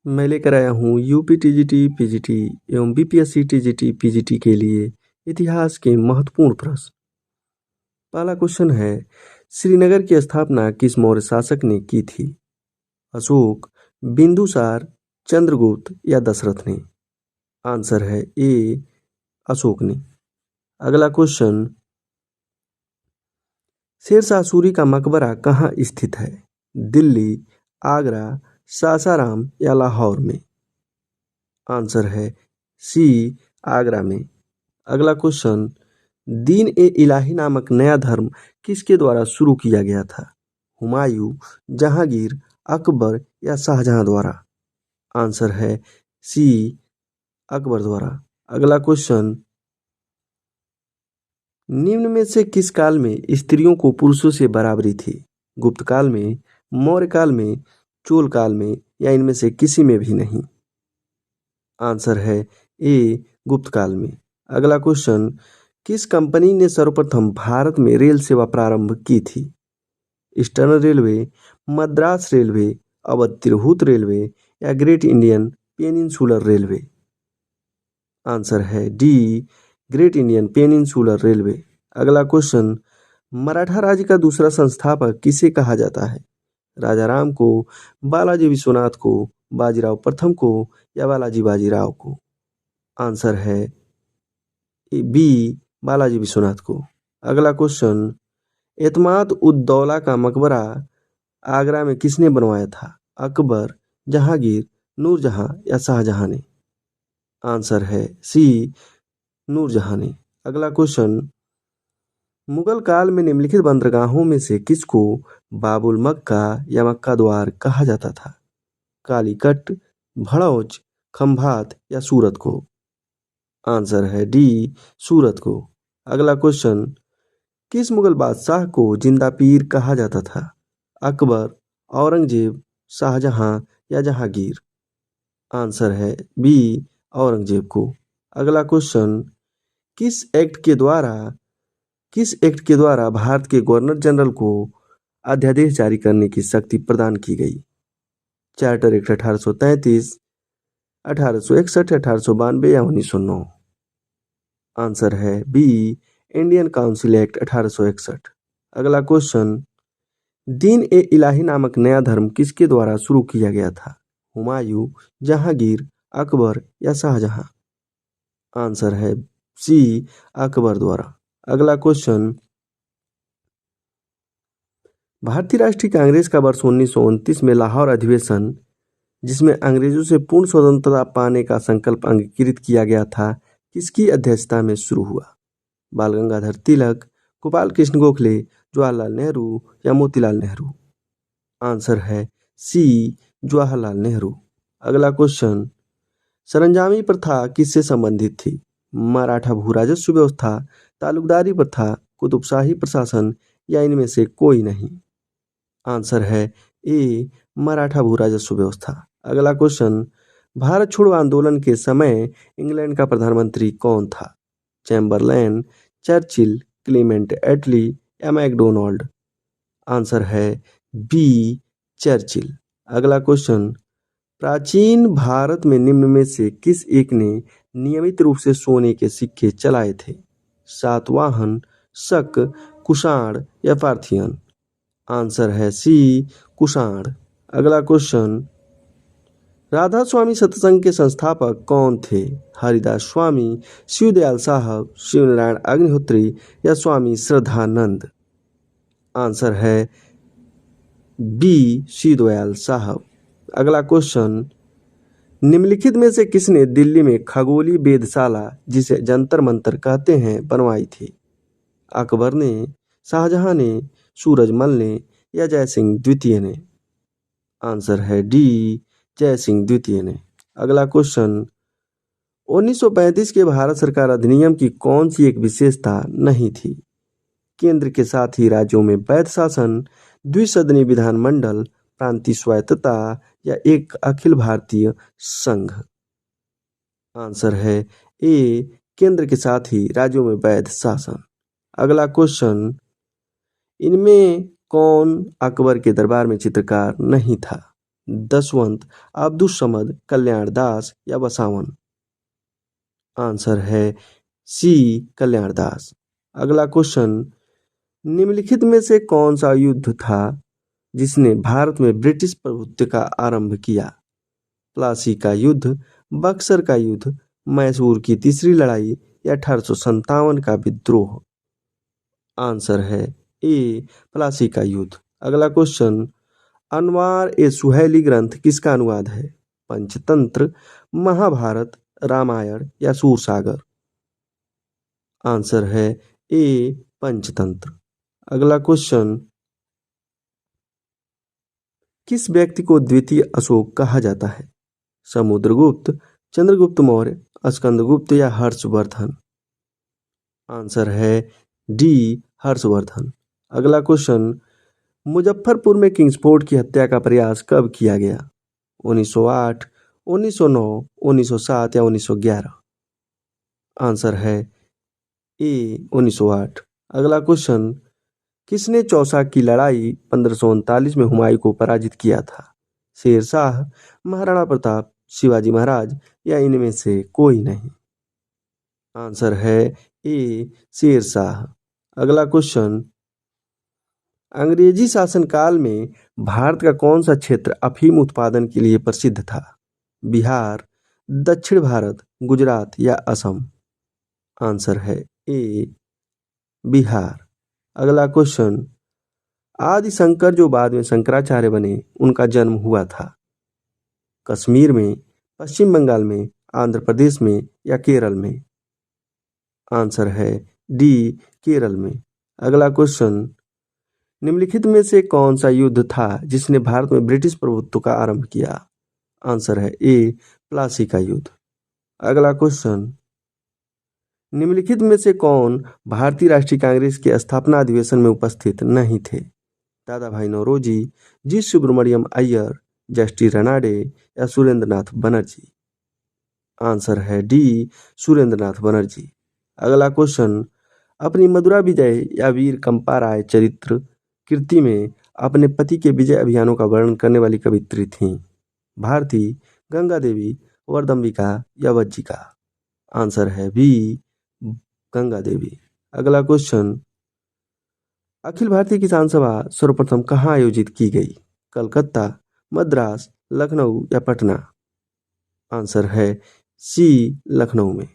मैं लेकर आया हूँ यूपी टीजीटी पीजीटी एवं बीपीएससी टीजीटी पीजीटी के लिए इतिहास के महत्वपूर्ण प्रश्न। पहला क्वेश्चन है, श्रीनगर की स्थापना किस मौर्य शासक ने की थी? अशोक, बिंदुसार, चंद्रगुप्त या दशरथ ने? आंसर है ए, अशोक ने। अगला क्वेश्चन, शेरशाह सूरी का मकबरा कहाँ स्थित है? दिल्ली, आगरा, सासाराम या लाहौर में? आंसर है सी, आगरा में। अगला क्वेश्चन, दीन ए इलाही नामक नया धर्म किसके द्वारा शुरू किया गया था? हुमायूं, जहांगीर, अकबर या शाहजहां द्वारा? आंसर है सी, अकबर द्वारा। अगला क्वेश्चन, निम्न में से किस काल में स्त्रियों को पुरुषों से बराबरी थी? गुप्त काल में, मौर्य काल में, चोल काल में या इनमें से किसी में भी नहीं? आंसर है ए, गुप्त काल में। अगला क्वेश्चन, किस कंपनी ने सर्वप्रथम भारत में रेल सेवा प्रारंभ की थी? Eastern railway, Madras railway, Awadh Tirhut railway या great Indian peninsular railway? Answer है D, great Indian peninsular railway. अगला क्वेश्चन, मराठा राज्य का दूसरा संस्थापक किसे कहा जाता है? राजा राम को, बालाजी विश्वनाथ को, बाजीराव प्रथम को या बालाजी बाजीराव को? आंसर है बी, बालाजी विश्वनाथ को। अगला क्वेश्चन, एतमाद उद दौला का मकबरा आगरा में किसने बनवाया था? अकबर, जहांगीर, नूरजहां या शाहजहां ने? आंसर है सी, नूरजहां ने। अगला क्वेश्चन, मुगल काल में निम्नलिखित बंदरगाहों में से किसको बाबुल मक्का या मक्का द्वार कहा जाता था? कालीकट, भड़ौच, खंभात या सूरत को? आंसर है डी, सूरत को। अगला क्वेश्चन, किस मुगल बादशाह को जिंदा पीर कहा जाता था? अकबर, औरंगजेब, शाहजहां या जहांगीर? आंसर है बी, औरंगजेब को। अगला क्वेश्चन, किस एक्ट के द्वारा भारत के गवर्नर जनरल को अध्यादेश जारी करने की शक्ति प्रदान की गई? चार्टर एक्ट 1833, 1861, 1892 या 1909? आंसर है बी, इंडियन काउंसिल एक्ट 1861। अगला क्वेश्चन, दीन ए इलाही नामक नया धर्म किसके द्वारा शुरू किया गया था? हुमायूं, जहांगीर, अकबर या शाहजहां? आंसर है सी, अकबर द्वारा। अगला क्वेश्चन, भारतीय राष्ट्रीय कांग्रेस का वर्ष 1929 में लाहौर अधिवेशन, जिसमें अंग्रेजों से पूर्ण स्वतंत्रता पाने का संकल्प अंगीकृत किया गया था, किसकी अध्यक्षता में शुरू हुआ? बाल गंगाधर तिलक, गोपाल कृष्ण गोखले, जवाहरलाल नेहरू या मोतीलाल नेहरू? आंसर है सी, जवाहरलाल नेहरू। अगला क्वेश्चन, सरंजामी प्रथा किससे संबंधित थी? मराठा भू राजस्व व्यवस्था, तालुकदारी प्रथा, कुतुबशाही प्रशासन या इनमें से कोई नहीं? आंसर है ए, मराठा भू राजस्व व्यवस्था। अगला क्वेश्चन, भारत छोड़ो आंदोलन के समय इंग्लैंड का प्रधानमंत्री कौन था? चैम्बरलैन, चर्चिल, क्लीमेंट एटली या मैकडोनाल्ड? आंसर है बी, चर्चिल। अगला क्वेश्चन, प्राचीन भारत में निम्न में से किस एक ने नियमित रूप से सोने के सिक्के चलाए थे? सातवाहन, शक, कुषाण या पार्थियन? आंसर है सी, कुषाण। अगला क्वेश्चन, राधा स्वामी सत्संग के संस्थापक कौन थे? हरिदास स्वामी, शिवदयाल साहब, शिवनारायण अग्निहोत्री या स्वामी श्रद्धानंद? आंसर है बी, शिवदयाल साहब। अगला क्वेश्चन, निम्नलिखित में से किसने दिल्ली में खगोलीय वेधशाला, जिसे जंतर मंतर कहते हैं, बनवाई थी? अकबर ने, शाहजहां ने, सूरजमल ने या जयसिंह द्वितीय ने? आंसर है डी, जयसिंह द्वितीय ने। अगला क्वेश्चन, 1935 के भारत सरकार अधिनियम की कौन सी एक विशेषता नहीं थी? केंद्र के साथ ही राज्यों में वैध शासन, द्विसदनीय विधानमंडल, प्रांतीय स्वायत्तता या एक अखिल भारतीय संघ? आंसर है ए, केंद्र के साथ ही राज्यों में वैध शासन। अगला क्वेश्चन, इनमें कौन अकबर के दरबार में चित्रकार नहीं था? दशवंत, अब्दुल कल्याण दास या वसावन? आंसर है सी कल्याण दास। अगला क्वेश्चन, निम्नलिखित में से कौन सा युद्ध था जिसने भारत में ब्रिटिश प्रभुत्व का आरंभ किया? प्लासी का युद्ध, बक्सर का युद्ध, मैसूर की तीसरी लड़ाई या 1857 का विद्रोह? आंसर है ए प्लासी का युद्ध। अगला क्वेश्चन, अनवार ए सुहेली ग्रंथ किसका अनुवाद है? पंचतंत्र, महाभारत, रामायण या सूरसागर? आंसर है ए पंचतंत्र। अगला क्वेश्चन, किस व्यक्ति को द्वितीय अशोक कहा जाता है? समुद्रगुप्त, चंद्रगुप्त मौर्य, स्कंदगुप्त या हर्षवर्धन? आंसर है डी हर्षवर्धन। अगला क्वेश्चन, मुजफ्फरपुर में किंग्सफोर्ड की हत्या का प्रयास कब किया गया? 1908, 1909, 1907 या 1911? आंसर है ए 1908। अगला क्वेश्चन, किसने चौसा की लड़ाई 1539 में हुमायूं को पराजित किया था? शेरशाह, महाराणा प्रताप, शिवाजी महाराज या इनमें से कोई नहीं? आंसर है ए शेरशाह। अगला क्वेश्चन, अंग्रेजी शासनकाल में भारत का कौन सा क्षेत्र अफीम उत्पादन के लिए प्रसिद्ध था? बिहार, दक्षिण भारत, गुजरात या असम? आंसर है ए बिहार। अगला क्वेश्चन, आदि शंकर जो बाद में शंकराचार्य बने उनका जन्म हुआ था? कश्मीर में, पश्चिम बंगाल में, आंध्र प्रदेश में या केरल में? आंसर है डी केरल में। अगला क्वेश्चन, निम्नलिखित में से कौन सा युद्ध था जिसने भारत में ब्रिटिश प्रभुत्व का आरंभ किया? आंसर है ए प्लासी का युद्ध। अगला क्वेश्चन, निम्नलिखित में से कौन भारतीय राष्ट्रीय कांग्रेस के स्थापना अधिवेशन में उपस्थित नहीं थे? दादा भाई नौरोजी, जी सुब्रमण्यम अय्यर, जस्टिस रनाडे या सुरेंद्रनाथ बनर्जी? आंसर है डी सुरेंद्रनाथ बनर्जी। अगला क्वेश्चन, अपनी मदुरा विजय या वीर कंपाराय चरित्र कृति में अपने पति के विजय अभियानों का वर्णन करने वाली कवियत्री थीं? भारती, गंगा देवी, वरदंबिका या वज्जिका? आंसर है बी गंगा देवी। अगला क्वेश्चन, अखिल भारतीय किसान सभा सर्वप्रथम कहाँ आयोजित की गई? कलकत्ता, मद्रास, लखनऊ या पटना? आंसर है सी लखनऊ में।